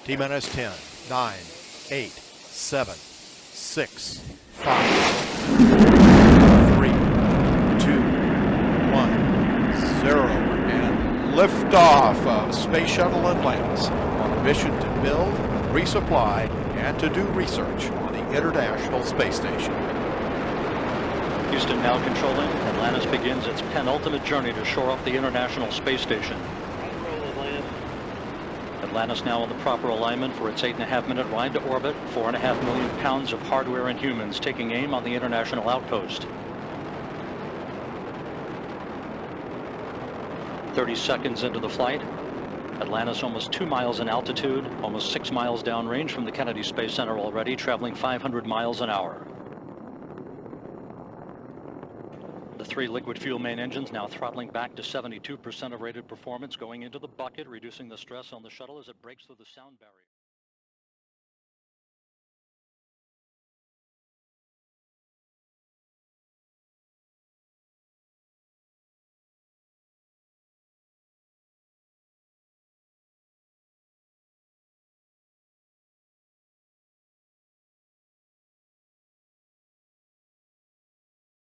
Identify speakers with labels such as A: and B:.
A: T-minus 10, 9, 8, 7, 6, 5, 3, 2, 1, 0, and liftoff of Space Shuttle Atlantis on a mission to build, resupply, and to do research on the International Space Station.
B: Houston now controlling. Atlantis begins its penultimate journey to shore up the International Space Station. Atlantis now in the proper alignment for its 8.5-minute ride to orbit. 4.5 million pounds of hardware and humans taking aim on the International Outpost. 30 seconds into the flight. Atlantis almost 2 miles in altitude, almost 6 miles downrange from the Kennedy Space Center already, traveling 500 miles an hour. The 3 liquid fuel main engines now throttling back to 72% of rated performance, going into the bucket, reducing the stress on the shuttle as it breaks through the sound barrier.